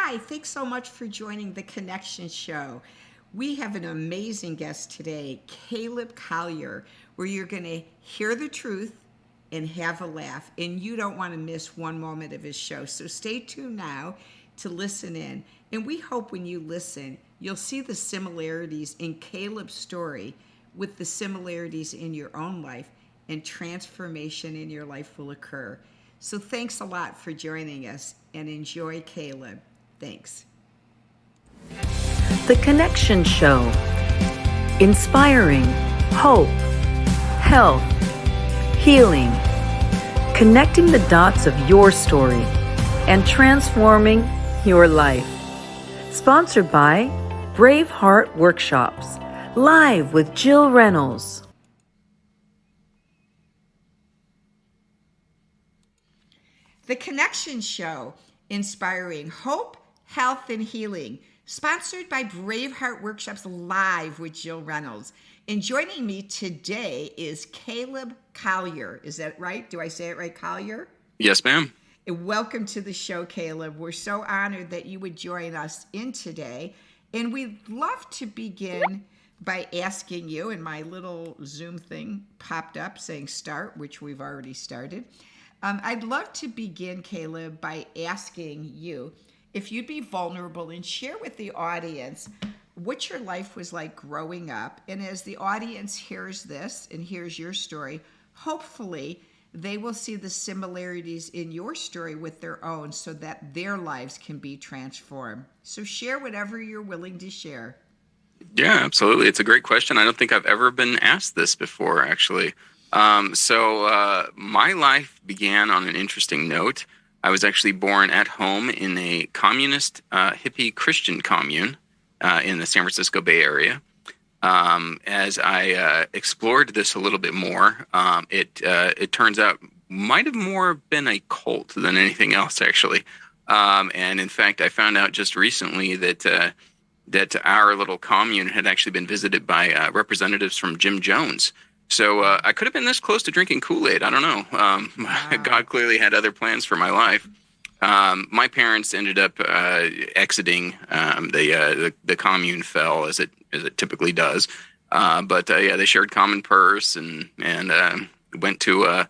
Hi, thanks so much for joining the Connection Show. We have an amazing guest today, Caleb Collier, where you're going to hear the truth and have a laugh. And you don't want to miss one moment of his show. So stay tuned now to listen in. And we hope when you listen, you'll see the similarities in Caleb's story with the similarities in your own life, and transformation in your life will occur. So thanks a lot for joining us, and enjoy Caleb. Thanks. The Connection Show. Inspiring hope, health, healing, connecting the dots of your story and transforming your life. Sponsored by Brave Heart Workshops, live with Jill Reynolds. The Connection Show, inspiring hope, health, and healing. Sponsored by Brave Heart Workshops, live with Jill Reynolds. And joining me today is Caleb Collier. Is that right? Do I say it right, Collier? Yes, ma'am. And welcome to the show, Caleb. We're so honored that you would join us in today. And we'd love to begin by asking you, and my little Zoom thing popped up saying start, which we've already started. I'd love to begin, Caleb, by asking you if you'd be vulnerable and share with the audience what your life was like growing up. And as the audience hears this and hears your story, hopefully they will see the similarities in your story with their own so that their lives can be transformed. So share whatever you're willing to share. Yeah, absolutely. It's a great question. I don't think I've ever been asked this before, actually. So my life began on an interesting note. I was actually born at home in a communist hippie Christian commune in the San Francisco Bay Area. As I explored this a little bit more, it turns out might have more been a cult than anything else, actually. And in fact, I found out just recently that our little commune had actually been visited by representatives from Jim Jones. So I could have been this close to drinking Kool-Aid. I don't know. Wow. God clearly had other plans for my life. My parents ended up exiting. The commune fell as it typically does. But they shared common purse and went to a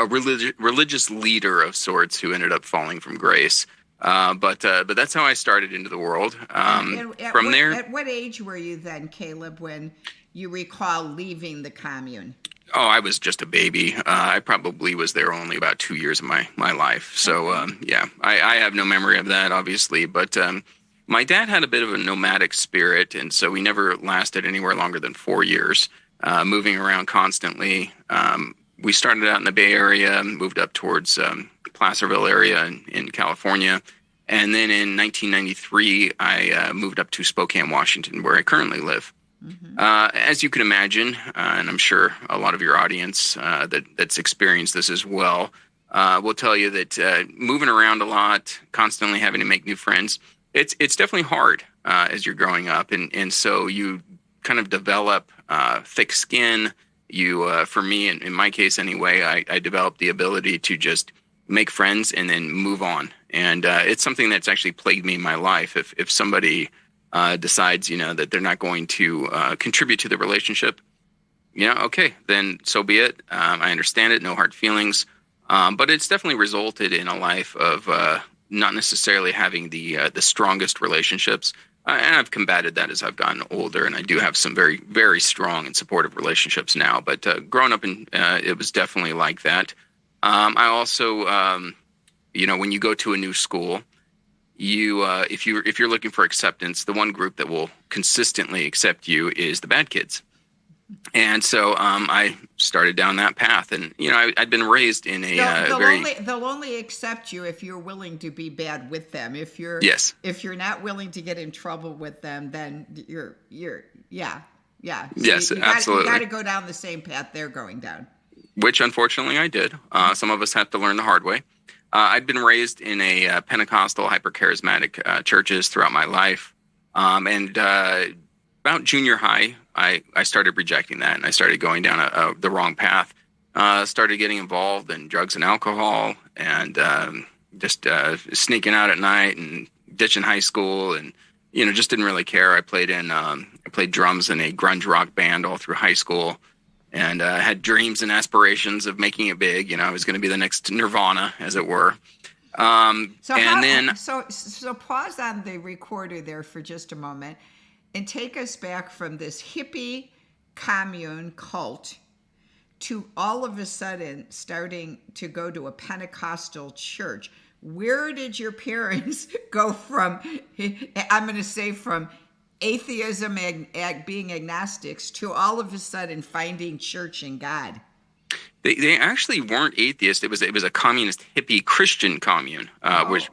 religious leader of sorts who ended up falling from grace. But that's how I started into the world. From there, at what age were you then, Caleb, when you recall leaving the commune? Oh, I was just a baby. I probably was there only about 2 years of my life. So, I have no memory of that, obviously. But my dad had a bit of a nomadic spirit, and so we never lasted anywhere longer than 4 years, moving around constantly. We started out in the Bay Area, moved up towards Placerville area in California. And then in 1993, I moved up to Spokane, Washington, where I currently live. Mm-hmm. As you can imagine, and I'm sure a lot of your audience that's experienced this as well, will tell you that moving around a lot, constantly having to make new friends, it's definitely hard as you're growing up. And so you kind of develop thick skin. You, for me, in my case anyway, I developed the ability to just make friends and then move on. And it's something that's actually plagued me in my life. If somebody decides, that they're not going to contribute to the relationship, okay, then so be it. I understand it. No hard feelings. But it's definitely resulted in a life of not necessarily having the strongest relationships. And I've combated that as I've gotten older, and I do have some very, very strong and supportive relationships now. But growing up, it was definitely like that. I also, when you go to a new school, if you're looking for acceptance, the one group that will consistently accept you is the bad kids. And so I started down that path, and I'd been raised in a they'll only accept you if you're willing to be bad with them. If you're not willing to get in trouble with them, then you're yes, absolutely. You got to go down the same path they're going down. Which unfortunately I did. Some of us have to learn the hard way. I'd been raised in a Pentecostal, hyper-charismatic churches throughout my life. And about junior high, I started rejecting that, and I started going down the wrong path. Started getting involved in drugs and alcohol, and just sneaking out at night and ditching high school and, just didn't really care. I played drums in a grunge rock band all through high school, and had dreams and aspirations of making it big. I was going to be the next Nirvana, as it were. So pause on the recorder there for just a moment and take us back from this hippie commune cult to all of a sudden starting to go to a Pentecostal church. Where did your parents go from, I'm going to say from atheism, being agnostics, to all of a sudden finding church and God? They actually weren't atheists. It was a communist hippie Christian commune,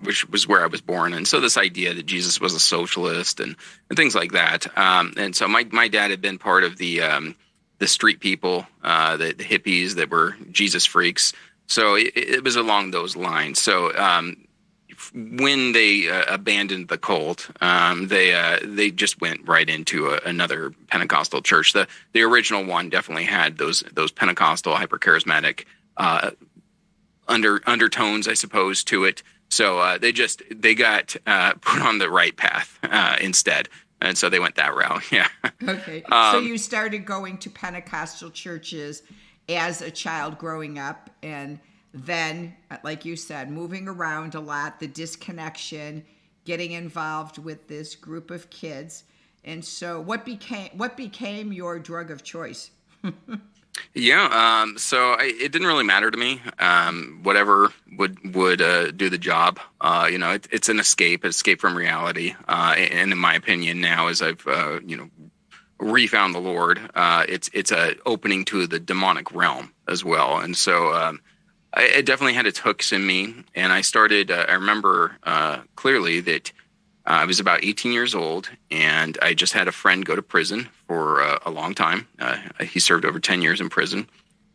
which was where I was born. And so this idea that Jesus was a socialist and things like that. And so my dad had been part of the street people, the hippies that were Jesus freaks. So it was along those lines. So when they abandoned the cult, they just went right into another Pentecostal church. The original one definitely had those Pentecostal hypercharismatic undertones, I suppose, to it. So they got put on the right path instead. And so they went that route. Yeah. Okay. So you started going to Pentecostal churches as a child growing up, and then, like you said, moving around a lot, the disconnection, getting involved with this group of kids. And so what became your drug of choice? Yeah. So it didn't really matter to me. Whatever would do the job. It's an escape from reality. And in my opinion now, as I've, refound the Lord, it's a opening to the demonic realm as well. And so, it definitely had its hooks in me. And I started, I remember clearly that I was about 18 years old, and I just had a friend go to prison for a long time. He served over 10 years in prison.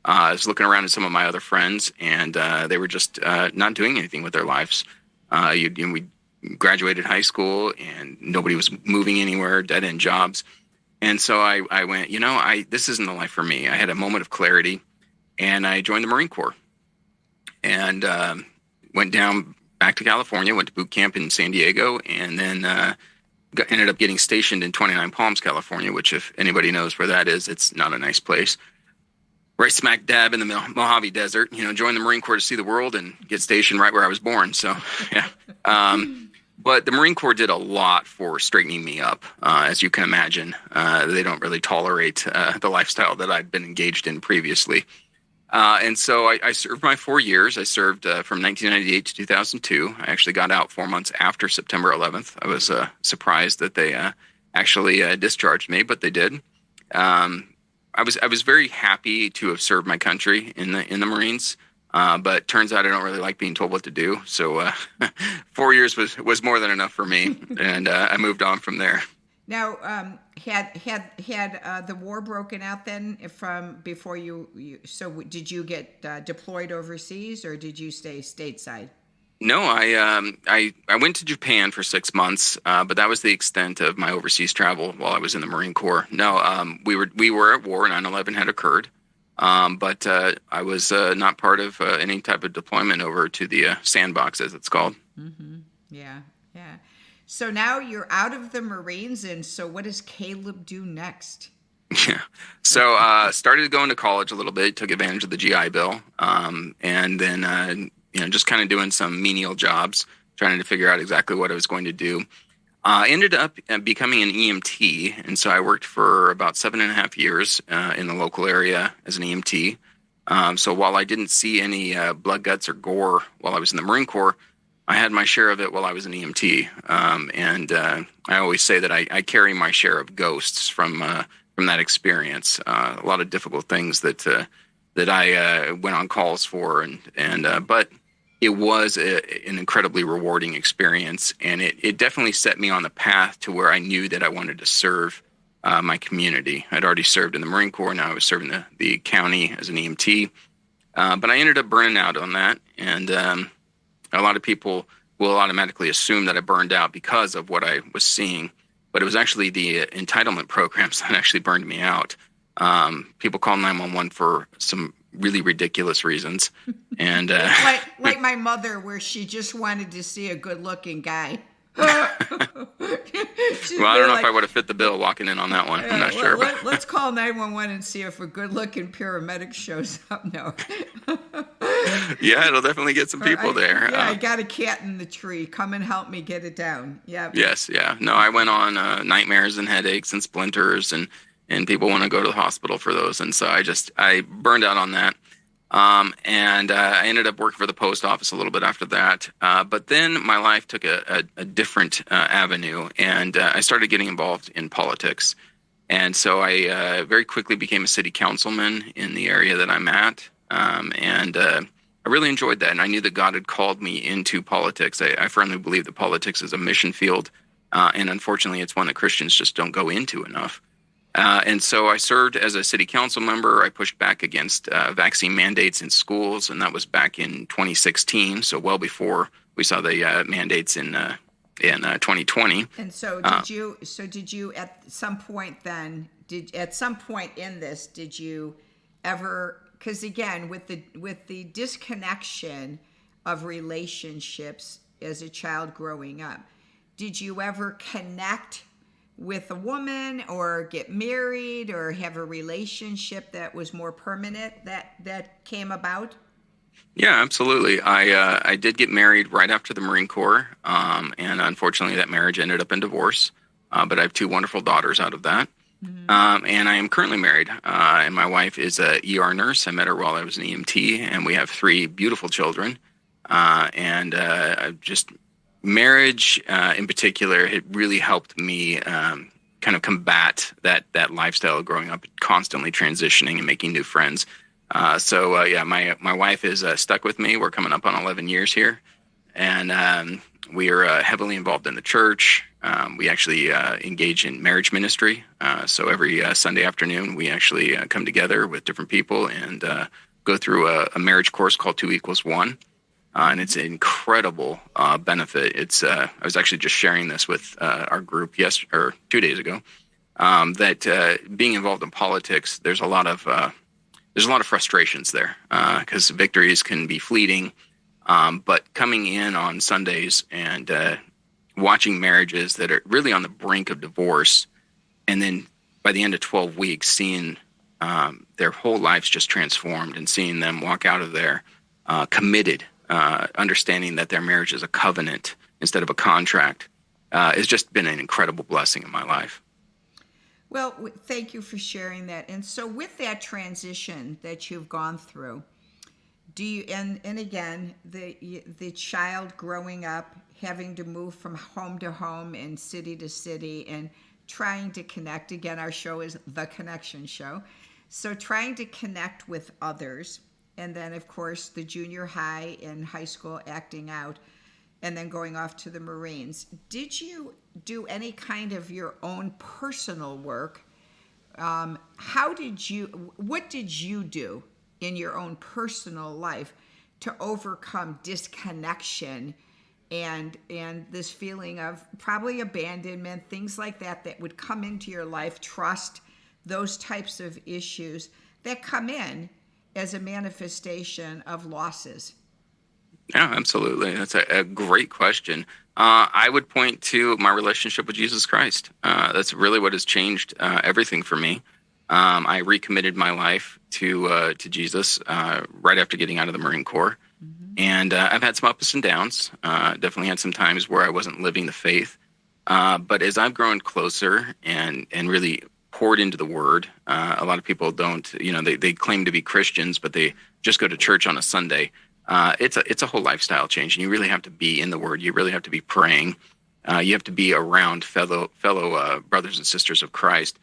I was looking around at some of my other friends, and they were just not doing anything with their lives. We graduated high school, and nobody was moving anywhere, dead-end jobs. And so I went, this isn't the life for me. I had a moment of clarity, and I joined the Marine Corps. And went down back to California, went to boot camp in San Diego, and then ended up getting stationed in 29 Palms, California, which if anybody knows where that is, it's not a nice place. Right smack dab in the Mojave Desert, joined the Marine Corps to see the world and get stationed right where I was born. So, yeah. But the Marine Corps did a lot for straightening me up, as you can imagine. They don't really tolerate the lifestyle that I'd been engaged in previously. And so I served my 4 years. I served from 1998 to 2002. I actually got out 4 months after September 11th. I was surprised that they actually discharged me, but they did. I was very happy to have served my country in the Marines, but turns out I don't really like being told what to do. So 4 years was more than enough for me, and I moved on from there. Now, had the war broken out then from before you? So did you get deployed overseas, or did you stay stateside? No, I went to Japan for 6 months, but that was the extent of my overseas travel while I was in the Marine Corps. No, we were at war. 9/11 had occurred, but I was not part of any type of deployment over to the sandbox, as it's called. Mm-hmm. Yeah. So now you're out of the Marines, and so what does Caleb do next? Yeah. So started going to college a little bit, took advantage of the GI Bill, and then just kind of doing some menial jobs, trying to figure out exactly what I was going to do. Ended up becoming an EMT, and so I worked for about 7.5 years in the local area as an EMT. So while I didn't see any blood, guts, or gore while I was in the Marine Corps, I had my share of it while I was an EMT, and I always say that I carry my share of ghosts from that experience. A lot of difficult things that I went on calls for, but it was an incredibly rewarding experience, and it definitely set me on the path to where I knew that I wanted to serve my community. I'd already served in the Marine Corps, now I was serving the county as an EMT, but I ended up burning out on that, and a lot of people will automatically assume that I burned out because of what I was seeing, but it was actually the entitlement programs that actually burned me out. People call 911 for some really ridiculous reasons, and like my mother, where she just wanted to see a good-looking guy. She'd Well, I be don't know like, if I would have fit the bill walking in on that one. I'm not sure. But Let's call 911 and see if a good-looking paramedic shows up. No. yeah, it'll definitely get some people there. Yeah, I got a cat in the tree. Come and help me get it down. Yeah. Yes, yeah. No, I went on nightmares and headaches and splinters, and people want to go to the hospital for those. And so I burned out on that. And I ended up working for the post office a little bit after that. But then my life took a different avenue, and I started getting involved in politics. And so I very quickly became a city councilman in the area that I'm at. I really enjoyed that. And I knew that God had called me into politics. I firmly believe that politics is a mission field. And unfortunately, it's one that Christians just don't go into enough. And so I served as a city council member. I pushed back against vaccine mandates in schools, and that was back in 2016, so well before we saw the mandates in 2020. And so did you at some point then did you ever, because again with the disconnection of relationships as a child growing up, did you ever connect with a woman or get married or have a relationship that was more permanent that came about? Yeah, absolutely. I did get married right after the Marine Corps, and unfortunately that marriage ended up in divorce, but I have two wonderful daughters out of that. And I am currently married, and my wife is a ER nurse. I met her while I was an EMT, and we have three beautiful children. Marriage in particular, it really helped me kind of combat that lifestyle of growing up, constantly transitioning and making new friends. My wife is stuck with me. We're coming up on 11 years here, and we are heavily involved in the church. We actually engage in marriage ministry. So every Sunday afternoon, we actually come together with different people and go through a marriage course called 2=1. And it's an incredible benefit. I was actually just sharing this with our group 2 days ago. That being involved in politics, there's a lot of frustrations there because victories can be fleeting. But coming in on Sundays and watching marriages that are really on the brink of divorce, and then by the end of 12 weeks, seeing their whole lives just transformed, and seeing them walk out of there committed. Understanding that their marriage is a covenant instead of a contract has just been an incredible blessing in my life. Well, thank you for sharing that. And so with that transition that you've gone through, do you, and again, the child growing up, having to move from home to home and city to city and trying to connect, again, our show is The Connection Show. So trying to connect with others. And then, of course, the junior high and high school acting out, and then going off to the Marines. Did you do any kind of your own personal work? What did you do in your own personal life to overcome disconnection and this feeling of probably abandonment, things like that would come into your life, trust, those types of issues that come in as a manifestation of losses? Yeah, absolutely. That's a great question. I would point to my relationship with Jesus Christ. That's really what has changed everything for me. I recommitted my life to Jesus right after getting out of the Marine Corps. Mm-hmm. And I've had some ups and downs. Definitely had some times where I wasn't living the faith. But as I've grown closer and really poured into the Word. A lot of people don't, they claim to be Christians, but they just go to church on a Sunday. It's a whole lifestyle change, and you really have to be in the Word. You really have to be praying. You have to be around fellow brothers and sisters of Christ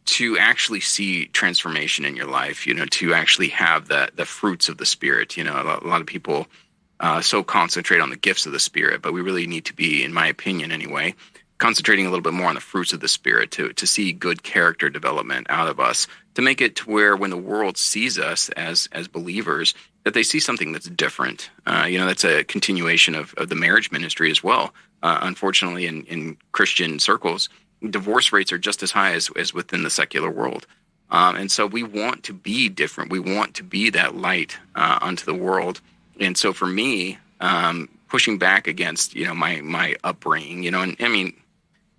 to actually see transformation in your life. To actually have the fruits of the Spirit. A lot of people so concentrate on the gifts of the Spirit, but we really need to be, in my opinion, anyway, concentrating a little bit more on the fruits of the Spirit to see good character development out of us, to make it to where when the world sees us as believers, that they see something that's different. That's a continuation of the marriage ministry as well. Unfortunately, in Christian circles, divorce rates are just as high as within the secular world. And so we want to be different. We want to be that light unto the world. And so for me, pushing back against, my upbringing, and I mean,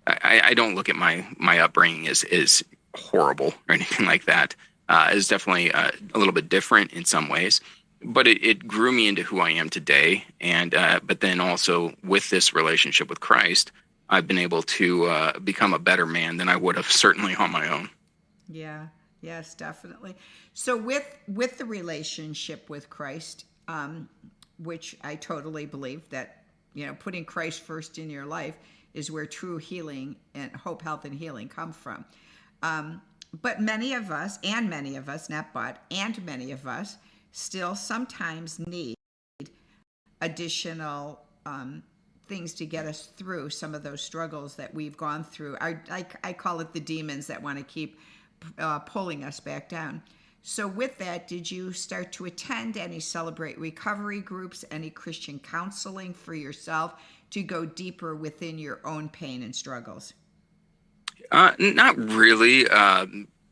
I don't look at my upbringing as horrible or anything like that. It's definitely a little bit different in some ways, but it grew me into who I am today. And but then also with this relationship with Christ, I've been able to become a better man than I would have certainly on my own. Yeah. Yes, definitely. So with the relationship with Christ, which I totally believe that, putting Christ first in your life is where true healing and hope, health, and healing come from. But many of us, not but, and many of us still sometimes need additional things to get us through some of those struggles that we've gone through. I call it the demons that want to keep pulling us back down. So with that, did you start to attend any Celebrate recovery groups, any Christian counseling for yourself to go deeper within your own pain and struggles? Not really.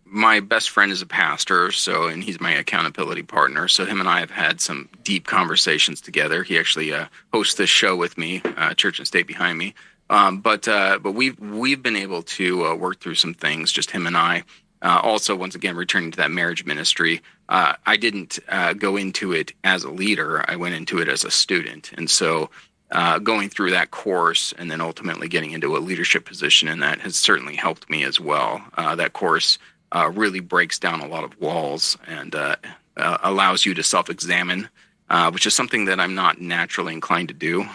My best friend is a pastor, and he's my accountability partner. So him and I have had some deep conversations together. He actually hosts this show with me, Church and State Behind Me. But we've been able to work through some things, just him and I. Also, once again, returning to that marriage ministry, I didn't go into it as a leader. I went into it as a student. And so going through that course and then ultimately getting into a leadership position in that has certainly helped me as well. That course really breaks down a lot of walls and allows you to self-examine, which is something that I'm not naturally inclined to do,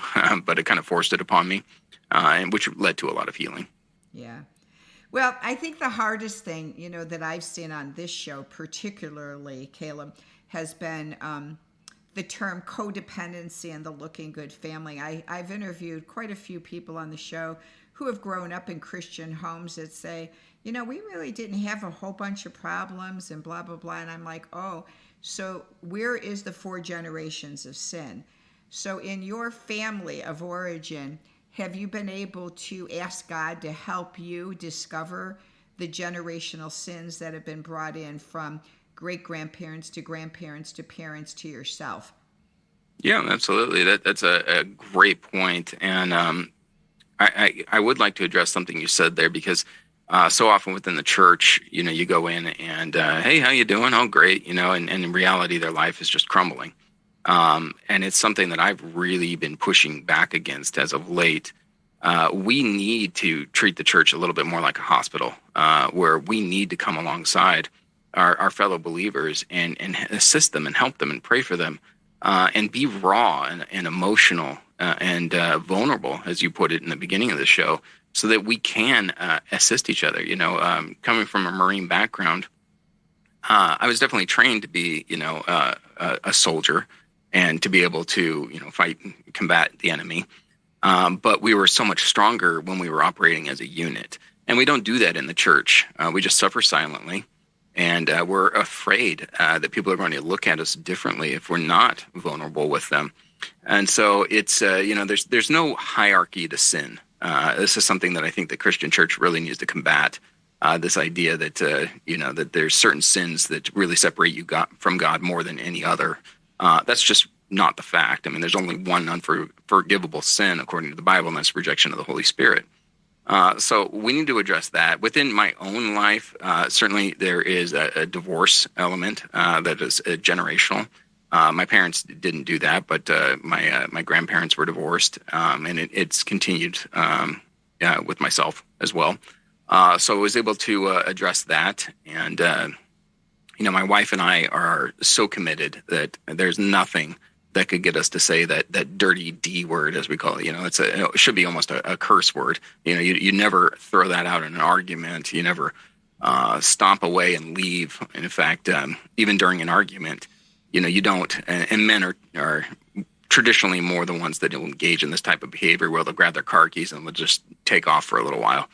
but it kind of forced it upon me, and which led to a lot of healing. Yeah. Well, I think the hardest thing, that I've seen on this show, particularly, Caleb, has been the term codependency and the looking good family. I've interviewed quite a few people on the show who have grown up in Christian homes that say, we really didn't have a whole bunch of problems and blah, blah, blah. And I'm like, oh, so where is the 4 generations of sin? So in your family of origin, have you been able to ask God to help you discover the generational sins that have been brought in from great-grandparents to grandparents to parents to yourself? Yeah, absolutely. That's a great point. And I would like to address something you said there, because so often within the church, you go in and, hey, how you doing? Oh, great. And in reality, their life is just crumbling. And it's something that I've really been pushing back against as of late. We need to treat the church a little bit more like a hospital, where we need to come alongside our fellow believers and assist them and help them and pray for them, and be raw and emotional and vulnerable, as you put it in the beginning of the show, so that we can assist each other. Coming from a Marine background, I was definitely trained to be, a soldier, and to be able to, fight and combat the enemy. But we were so much stronger when we were operating as a unit. And we don't do that in the church. We just suffer silently. And we're afraid that people are going to look at us differently if we're not vulnerable with them. And so it's, there's no hierarchy to sin. This is something that I think the Christian church really needs to combat. This idea that, that there's certain sins that really separate you from God more than any other. That's just not the fact. I mean, there's only one unforgivable sin according to the Bible, and that's rejection of the Holy Spirit. So we need to address that. Within my own life, certainly there is a divorce element that is generational. My parents didn't do that, but my grandparents were divorced, and it's continued with myself as well. So I was able to address that, and my wife and I are so committed that there's nothing that could get us to say that dirty D word, as we call it. It should be almost a curse word. You never throw that out in an argument. You never stomp away and leave. And in fact, even during an argument, you don't. And men are traditionally more the ones that will engage in this type of behavior, where they'll grab their car keys and they'll just take off for a little while.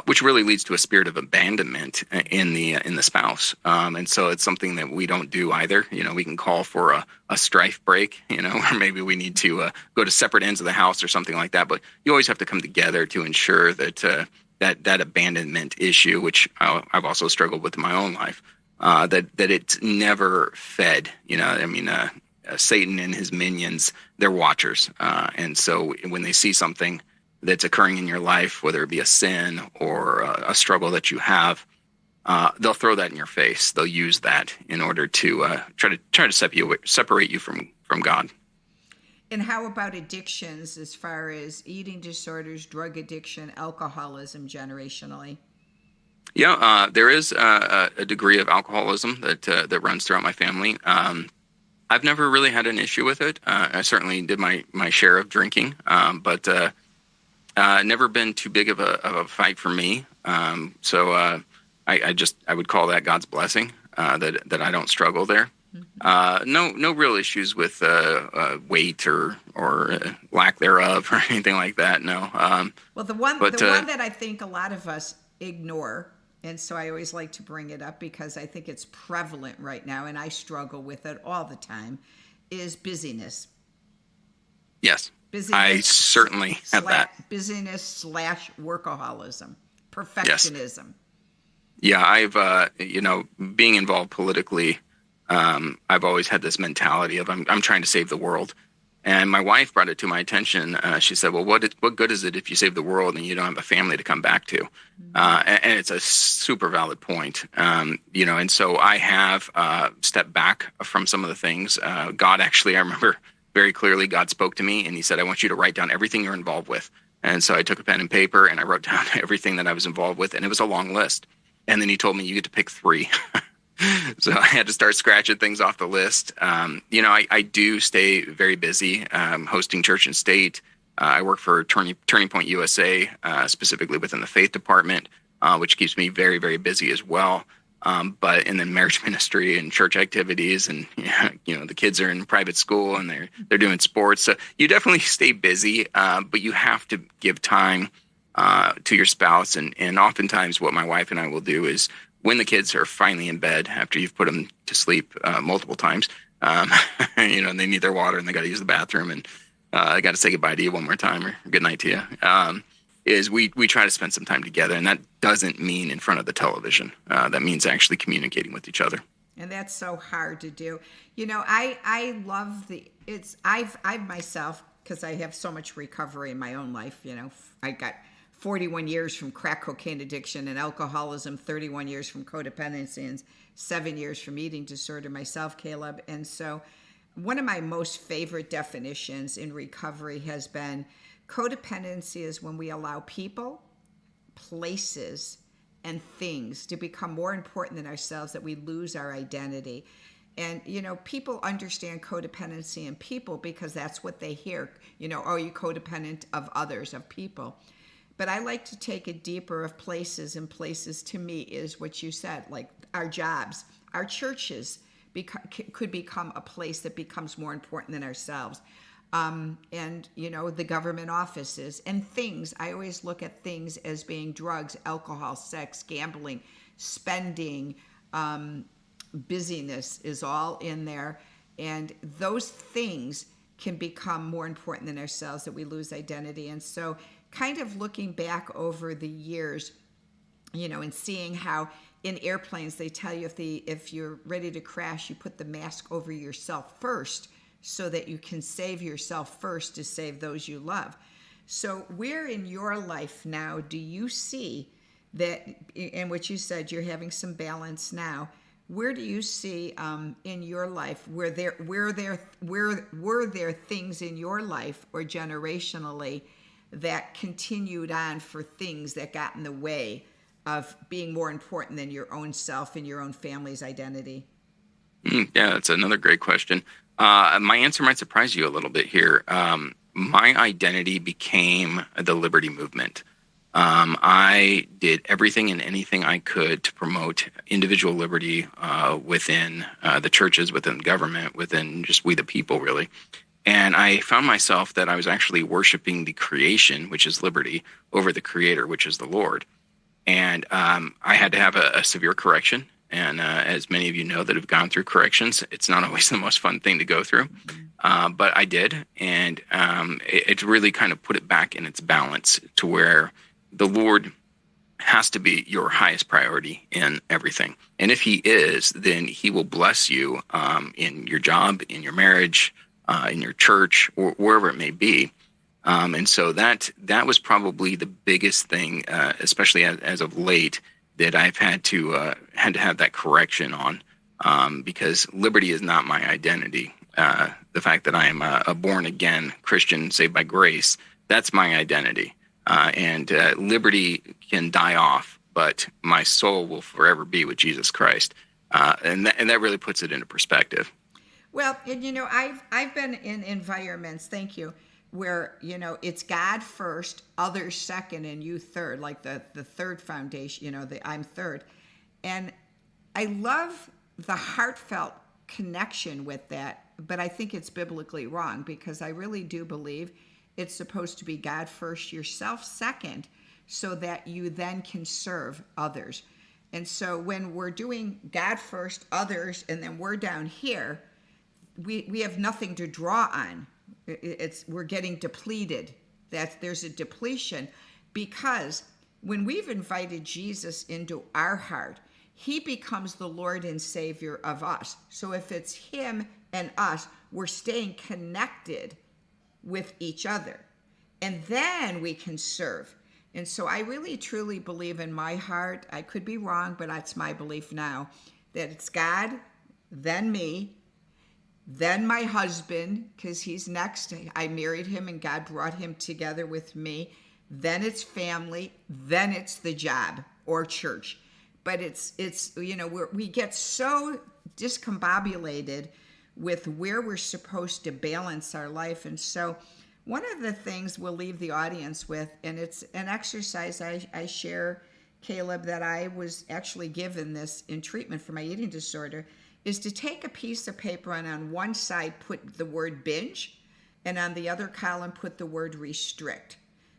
Which really leads to a spirit of abandonment in the spouse, and so it's something that we don't do either. We can call for a strife break, or maybe we need to go to separate ends of the house or something like that. But you always have to come together to ensure that that abandonment issue, which I've also struggled with in my own life, that it's never fed. Satan and his minions, they're watchers. And so when they see something that's occurring in your life, whether it be a sin or a struggle that you have, they'll throw that in your face. They'll use that in order to try to separate you from God. And how about addictions, as far as eating disorders, drug addiction, alcoholism generationally? Yeah, there is a degree of alcoholism that runs throughout my family. I've never really had an issue with it. I certainly did my share of drinking, but never been too big of a fight for me. So I would call that God's blessing, that I don't struggle there. No real issues with weight or lack thereof or anything like that. No. Well, the one that I think a lot of us ignore, and so I always like to bring it up because I think it's prevalent right now, and I struggle with it all the time, is busyness. Yes. Busyness, I certainly have that. Busyness / workaholism, perfectionism. Yes. Yeah, I've being involved politically, I've always had this mentality of I'm trying to save the world. And my wife brought it to my attention. She said, well, what good is it if you save the world and you don't have a family to come back to? And it's a super valid point. And so I have stepped back from some of the things. God actually, I remember very clearly, God spoke to me and he said, I want you to write down everything you're involved with. And so I took a pen and paper and I wrote down everything that I was involved with. And it was a long list. And then he told me, you get to pick 3. So I had to start scratching things off the list. I do stay very busy, hosting church and state. I work for Turning Point USA, specifically within the faith department, which keeps me very, very busy as well. But in the marriage ministry and church activities, and the kids are in private school and they're doing sports. So you definitely stay busy, but you have to give time to your spouse. And oftentimes, what my wife and I will do is, when the kids are finally in bed after you've put them to sleep multiple times, and they need their water and they got to use the bathroom and I got to say goodbye to you one more time or good night to you, is we try to spend some time together. And that doesn't mean in front of the television. That means actually communicating with each other. And that's so hard to do. I love I've myself, because I have so much recovery in my own life, I got 41 years from crack cocaine addiction and alcoholism, 31 years from codependency, and 7 years from eating disorder myself, Caleb. And so one of my most favorite definitions in recovery has been codependency is when we allow people, places, and things to become more important than ourselves, that we lose our identity. And, people understand codependency in people because that's what they hear. Are you codependent of others, of people? But I like to take it deeper of places, and places to me is what you said, like our jobs, our churches could become a place that becomes more important than ourselves. And, the government offices and things. I always look at things as being drugs, alcohol, sex, gambling, spending, busyness is all in there. And those things can become more important than ourselves, that we lose identity. And so kind of looking back over the years, and seeing how in airplanes they tell you if you're ready to crash, you put the mask over yourself first so that you can save yourself first to save those you love. So where in your life now do you see that, and what you said, you're having some balance now, where do you see in your life were there things in your life or generationally that continued on for things that got in the way of being more important than your own self and your own family's identity? Yeah, that's another great question. My answer might surprise you a little bit here. My identity became the liberty movement. I did everything and anything I could to promote individual liberty within the churches, within government, within just we the people, really. And I found myself that I was actually worshiping the creation, which is liberty, over the creator, which is the Lord. And I had to have a severe correction. And as many of you know that have gone through corrections, it's not always the most fun thing to go through. But I did. And it really kind of put it back in its balance to where the Lord has to be your highest priority in everything. And if he is, then he will bless you in your job, in your marriage, in your church, or wherever it may be. And so that was probably the biggest thing, especially as of late, that I've had to have that correction on, because liberty is not my identity. The fact that I am a born again Christian saved by grace, that's my identity. And liberty can die off, but my soul will forever be with Jesus Christ. And that really puts it into perspective. Well, and I've been in environments, thank you, where, it's God first, others second, and you third, like the third foundation, I'm third. And I love the heartfelt connection with that, but I think it's biblically wrong, because I really do believe it's supposed to be God first, yourself second, so that you then can serve others. And so when we're doing God first, others, and then we're down here, we have nothing to draw on. We're getting depleted. There's a depletion, because when we've invited Jesus into our heart, he becomes the Lord and Savior of us. So if it's him and us, we're staying connected with each other, and then we can serve. And so I really truly believe in my heart, I could be wrong, but that's my belief now, that it's God, then me, then my husband, because he's next. I married him and God brought him together with me. Then it's family, then it's the job or church. But it's we get so discombobulated with where we're supposed to balance our life. And so one of the things we'll leave the audience with, and it's an exercise I share, Caleb, that I was actually given this in treatment for my eating disorder, is to take a piece of paper and on one side put the word binge, and on the other column put the word restrict.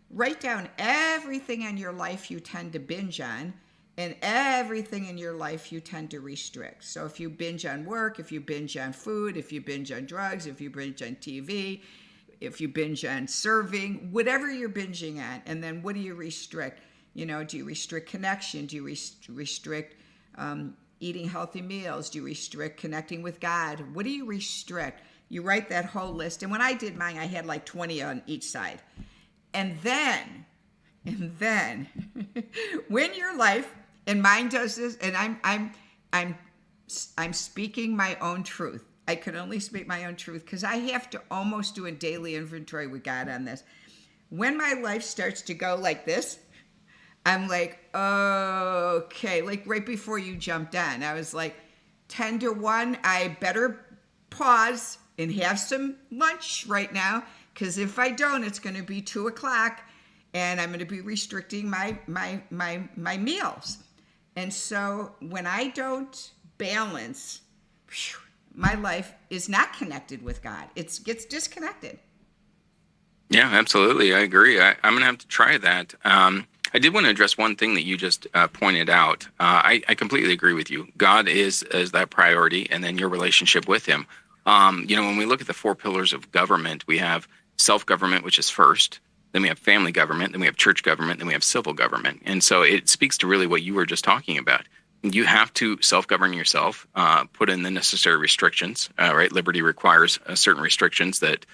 Write down everything in your life you tend to binge on, and everything in your life you tend to restrict. So if you binge on work, if you binge on food, if you binge on drugs, if you binge on TV, if you binge on serving, whatever you're binging on, and then what do you restrict? Do you restrict connection? Do you restrict eating healthy meals? Do you restrict connecting with God? What do you restrict? You write that whole list. And when I did mine, I had like 20 on each side. And then when your life, and mine does this, and I'm speaking my own truth. I can only speak my own truth, because I have to almost do a daily inventory with God on this. When my life starts to go like this, I'm like, okay, like right before you jumped on, I was like, 10 to 1, I better pause and have some lunch right now, because if I don't, it's going to be 2 o'clock, and I'm going to be restricting my meals. And so when I don't balance, my life is not connected with God. It gets disconnected. Yeah, absolutely. I agree. I'm going to have to try that. I did want to address one thing that you just pointed out. I completely agree with you. God is that priority, and then your relationship with him. When we look at the 4 pillars of government, we have self-government, which is first. Then we have family government. Then we have church government. Then we have civil government. And so it speaks to really what you were just talking about. You have to self-govern yourself, put in the necessary restrictions, right? Liberty requires certain restrictions that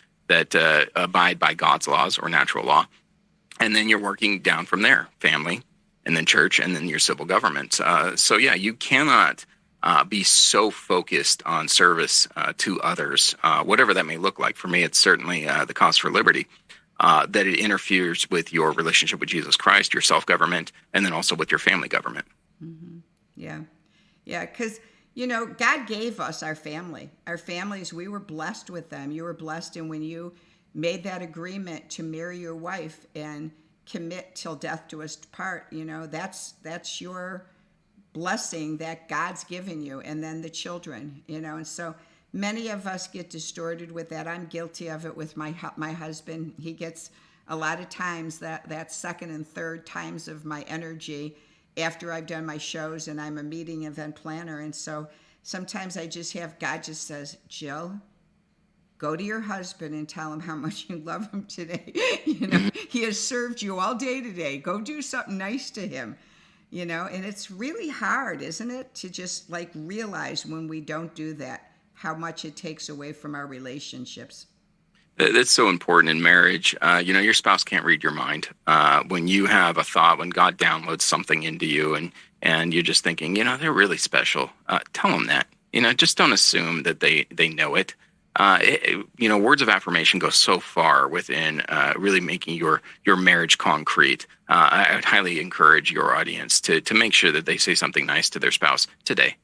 abide by God's laws or natural law. And then you're working down from there, family, and then church, and then your civil government. So you cannot be so focused on service to others, whatever that may look like. For me, it's certainly the cause for liberty, that it interferes with your relationship with Jesus Christ, your self-government, and then also with your family government. Mm-hmm. Yeah, because, God gave us our family. Our families, we were blessed with them. You were blessed, and when you made that agreement to marry your wife and commit till death do us part, that's your blessing that God's given you. And then the children, and so many of us get distorted with that. I'm guilty of it with my husband. He gets a lot of times that second and third times of my energy after I've done my shows, and I'm a meeting event planner. And so sometimes I just have, God just says, Jill, go to your husband and tell him how much you love him today. He has served you all day today. Go do something nice to him. And it's really hard, isn't it, to just like realize when we don't do that, how much it takes away from our relationships. That's so important in marriage. Your spouse can't read your mind. When you have a thought, when God downloads something into you, and you're just thinking, they're really special. Tell them that. Just don't assume that they know it. Words of affirmation go so far within really making your marriage concrete. I would highly encourage your audience to make sure that they say something nice to their spouse today.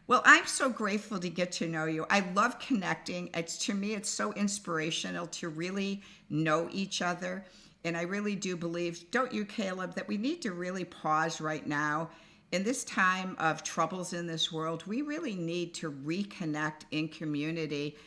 Well, I'm so grateful to get to know you. I love connecting. To me, it's so inspirational to really know each other. And I really do believe, don't you, Caleb, that we need to really pause right now. In this time of troubles in this world, we really need to reconnect in community.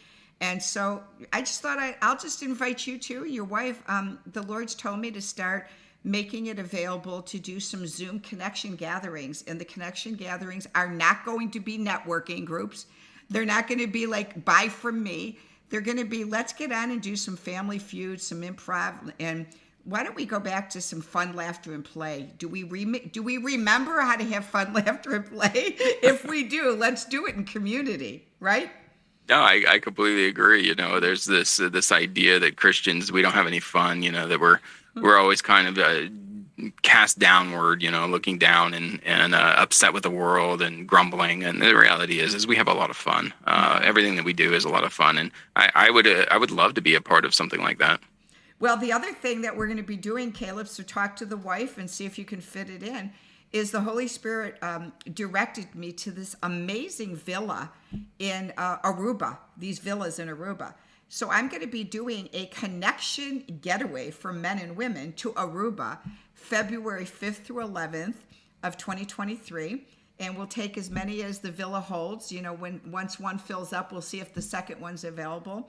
And so I just thought I'll just invite you too, your wife. The Lord's told me to start making it available to do some Zoom connection gatherings. And the connection gatherings are not going to be networking groups. They're not going to be like, buy from me. They're going to be, let's get on and do some family feud, some improv. And why don't we go back to some fun, laughter, and play? Do we remember how to have fun, laughter, and play? If we do, let's do it in community, right? No, I completely agree. There's this idea that Christians, we don't have any fun, that we're always kind of cast downward, looking down and upset with the world and grumbling. And the reality is we have a lot of fun. Everything that we do is a lot of fun. And I would love to be a part of something like that. Well, the other thing that we're going to be doing, Caleb, so talk to the wife and see if you can fit it in, is the Holy Spirit directed me to this amazing villa in Aruba, these villas in Aruba. So I'm going to be doing a connection getaway for men and women to Aruba, February 5th through 11th of 2023. And we'll take as many as the villa holds. Once one fills up, we'll see if the second one's available.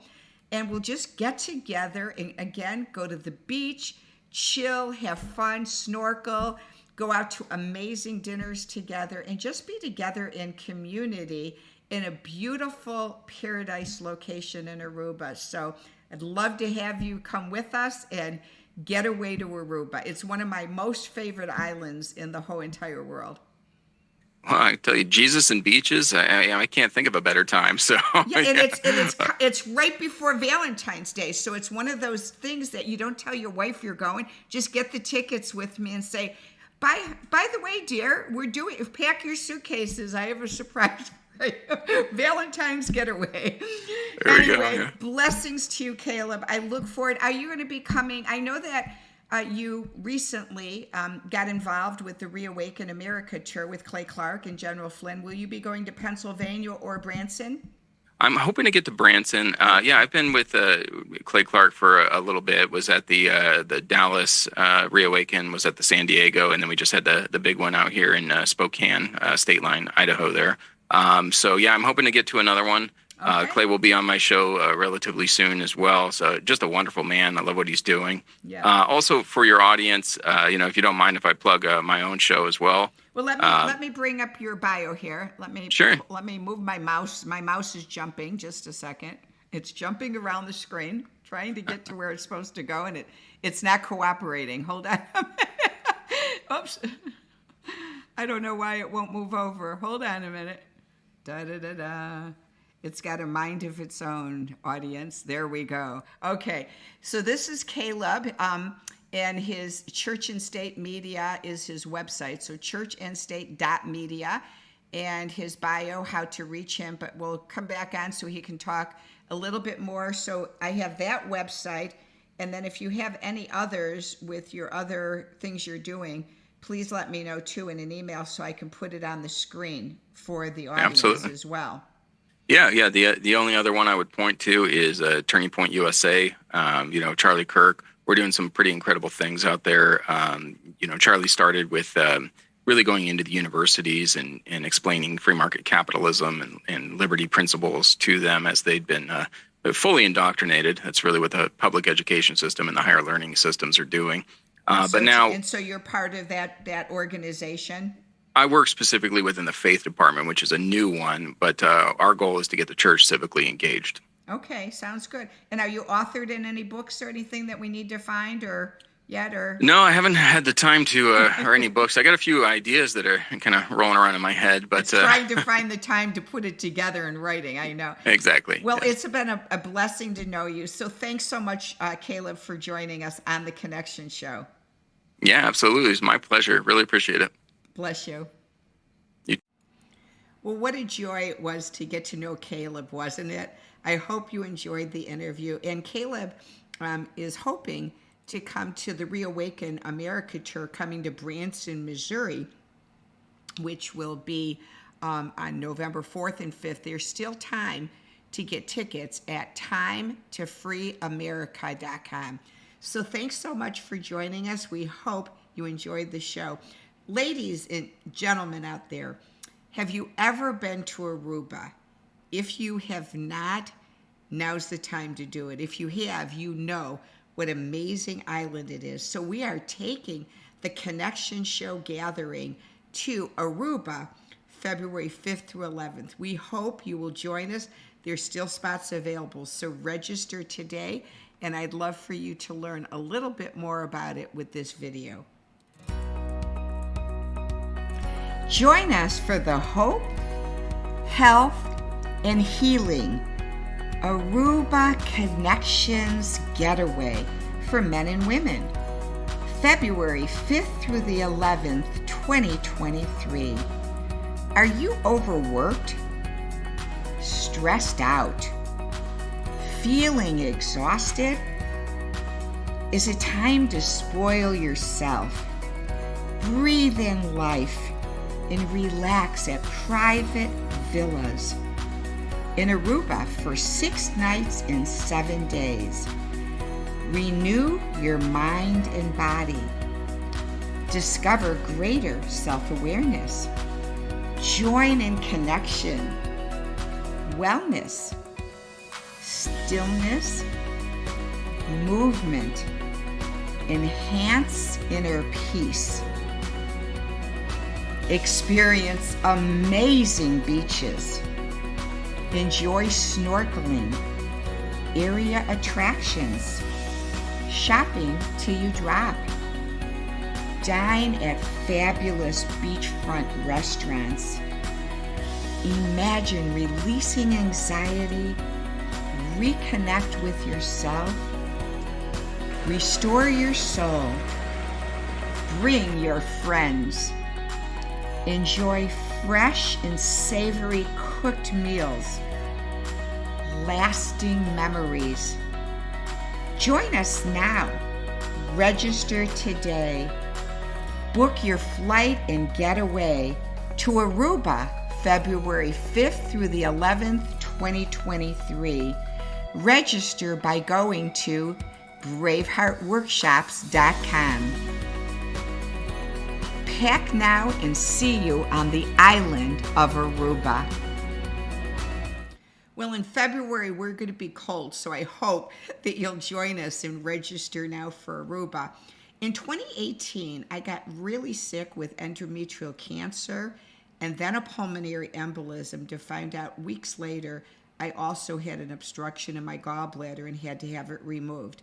And we'll just get together and, again, go to the beach, chill, have fun, snorkel, go out to amazing dinners together, and just be together in community in a beautiful paradise location in Aruba. So I'd love to have you come with us and get away to Aruba. It's one of my most favorite islands in the whole entire world. Well, I tell you, Jesus and beaches, I can't think of a better time. So yeah, and it's right before Valentine's Day. So it's one of those things that you don't tell your wife you're going. Just get the tickets with me and say, by the way, dear, pack your suitcases. I have a surprise. Valentine's getaway. Anyway, blessings to you, Caleb. I look forward. Are you going to be coming? I know that you recently got involved with the ReAwaken America tour with Clay Clark and General Flynn. Will you be going to Pennsylvania or Branson? I'm hoping to get to Branson. I've been with Clay Clark for a little bit. Was at the Dallas ReAwaken, was at the San Diego, and then we just had the big one out here in Spokane, State Line, Idaho there. I'm hoping to get to another one. Okay. Clay will be on my show relatively soon as well. So just a wonderful man. I love what he's doing. Yeah. Also for your audience, if you don't mind if I plug my own show as well. Well, let me bring up your bio here. Let me move my mouse. My mouse is jumping. Just a second. It's jumping around the screen, trying to get to where it's supposed to go, and it's not cooperating. Hold on a minute. Oops. I don't know why it won't move over. Hold on a minute. Da-da-da-da. It's got a mind of its own, audience. There we go. Okay, so this is Caleb, and his Church and State Media is his website, so churchandstate.media, and his bio, how to reach him, but we'll come back on so he can talk a little bit more. So I have that website, and then if you have any others with your other things you're doing, please let me know, too, in an email so I can put it on the screen for the audience as well. Yeah. The only other one I would point to is Turning Point USA. Charlie Kirk. We're doing some pretty incredible things out there. Charlie started with really going into the universities and explaining free market capitalism and liberty principles to them as they'd been fully indoctrinated. That's really what the public education system and the higher learning systems are doing. So you're part of that organization? I work specifically within the faith department, which is a new one, but our goal is to get the church civically engaged. Okay, sounds good. And are you authored in any books or anything that we need to find, or yet, or? No, I haven't had the time to, or any books. I got a few ideas that are kind of rolling around in my head, but It's trying to find the time to put it together in writing. I know. Exactly. Well, yes. it's been a blessing to know you. So thanks so much, Caleb, for joining us on the Connection Show. Yeah, absolutely. It's my pleasure. Really appreciate it. Bless you. You. Well, what a joy it was to get to know Caleb, wasn't it? I hope you enjoyed the interview. And Caleb is hoping to come to the ReAwaken America Tour coming to Branson, Missouri, which will be on November 4th and 5th. There's still time to get tickets at timetofreeamerica.com. So thanks so much for joining us. We hope you enjoyed the show. Ladies and gentlemen out there, have you ever been to Aruba? If you have not, now's the time to do it. If you have, you know what an amazing island it is. So we are taking the Connection Show gathering to Aruba, February 5th through 11th. We hope you will join us. There's still spots available, so register today, and I'd love for you to learn a little bit more about it with this video. Join us for the Hope, Health, and Healing Aruba Connections Getaway for men and women, February 5th through the 11th, 2023. Are you overworked? Stressed out? Feeling exhausted? Is it time to spoil yourself? Breathe in life and relax at private villas in Aruba for 6 nights and 7 days. Renew your mind and body. Discover greater self-awareness. Join in connection, wellness, stillness, movement, enhance inner peace. Experience amazing beaches. Enjoy snorkeling, area attractions, shopping till you drop. Dine at fabulous beachfront restaurants. Imagine releasing anxiety, reconnect with yourself, restore your soul, bring your friends. Enjoy fresh and savory cooked meals, lasting memories. Join us now. Register today. Book your flight and getaway to Aruba, February 5th through the 11th, 2023. Register by going to braveheartworkshops.com. Pack now and see you on the island of Aruba. Well, in February, we're going to be cold, so I hope that you'll join us and register now for Aruba. In 2018, I got really sick with endometrial cancer and then a pulmonary embolism to find out weeks later I also had an obstruction in my gallbladder and had to have it removed.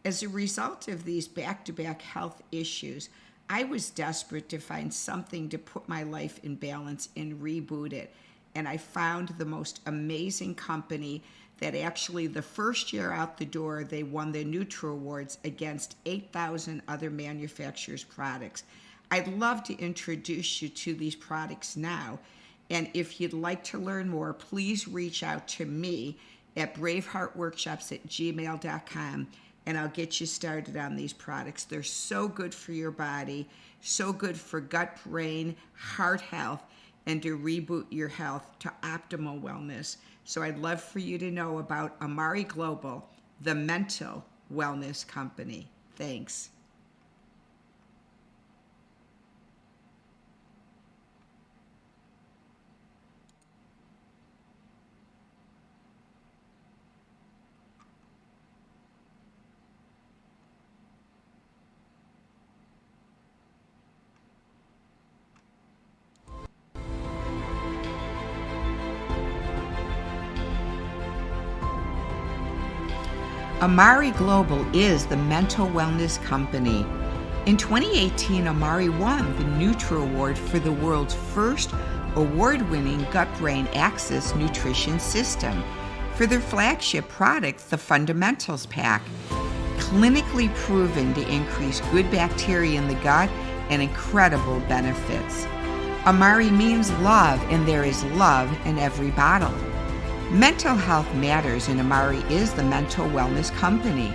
As a result of these back-to-back health issues, I was desperate to find something to put my life in balance and reboot it. And I found the most amazing company that actually the first year out the door, they won the Nutra Awards against 8,000 other manufacturers' products. I'd love to introduce you to these products now. And if you'd like to learn more, please reach out to me at braveheartworkshops@gmail.com. And I'll get you started on these products. They're so good for your body, so good for gut, brain, heart health, and to reboot your health to optimal wellness. So I'd love for you to know about Amare Global, the mental wellness company. Thanks. Amare Global is the mental wellness company. In 2018, Amare won the Nutra Award for the world's first award-winning gut-brain axis nutrition system for their flagship product, the Fundamentals Pack, clinically proven to increase good bacteria in the gut and incredible benefits. Amare means love, and there is love in every bottle. Mental health matters, and Amare is the mental wellness company.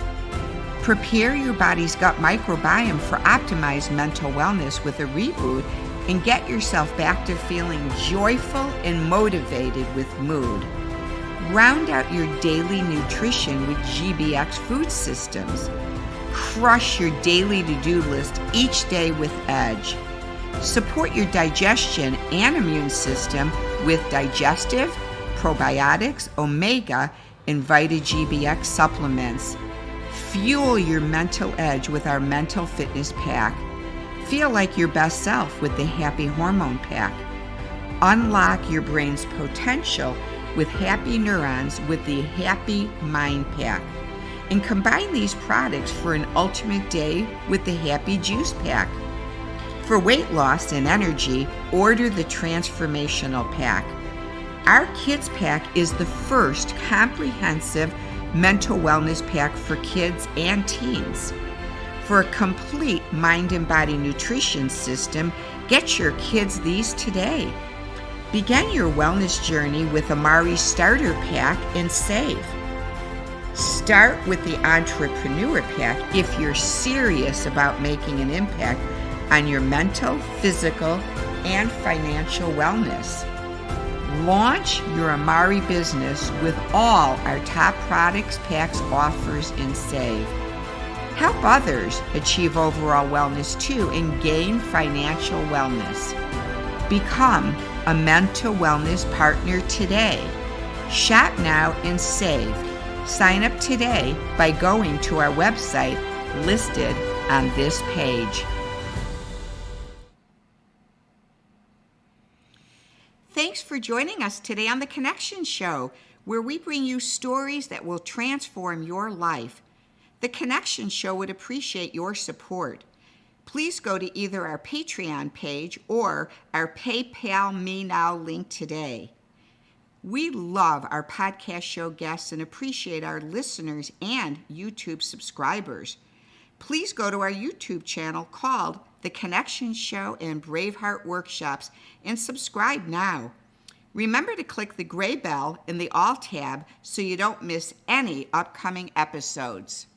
Prepare your body's gut microbiome for optimized mental wellness with a reboot and get yourself back to feeling joyful and motivated with mood. Round out your daily nutrition with GBX food systems. Crush your daily to-do list each day with Edge. Support your digestion and immune system with digestive, probiotics, omega, and Vita GBX supplements. Fuel your mental edge with our Mental Fitness Pack. Feel like your best self with the Happy Hormone Pack. Unlock your brain's potential with happy neurons with the Happy Mind Pack. And combine these products for an ultimate day with the Happy Juice Pack. For weight loss and energy, order the Transformational Pack. Our Kids Pack is the first comprehensive mental wellness pack for kids and teens. For a complete mind and body nutrition system, get your kids these today. Begin your wellness journey with Amare's Starter Pack and save. Start with the Entrepreneur Pack if you're serious about making an impact on your mental, physical, and financial wellness. Launch your Amare business with all our top products, packs, offers, and save. Help others achieve overall wellness too and gain financial wellness. Become a mental wellness partner today. Shop now and save. Sign up today by going to our website listed on this page. Thanks for joining us today on The Connection Show, where we bring you stories that will transform your life. The Connection Show would appreciate your support. Please go to either our Patreon page or our PayPal Me Now link today. We love our podcast show guests and appreciate our listeners and YouTube subscribers. Please go to our YouTube channel called The Connection Show and Braveheart Workshops and subscribe now. Remember to click the gray bell in the All tab so you don't miss any upcoming episodes.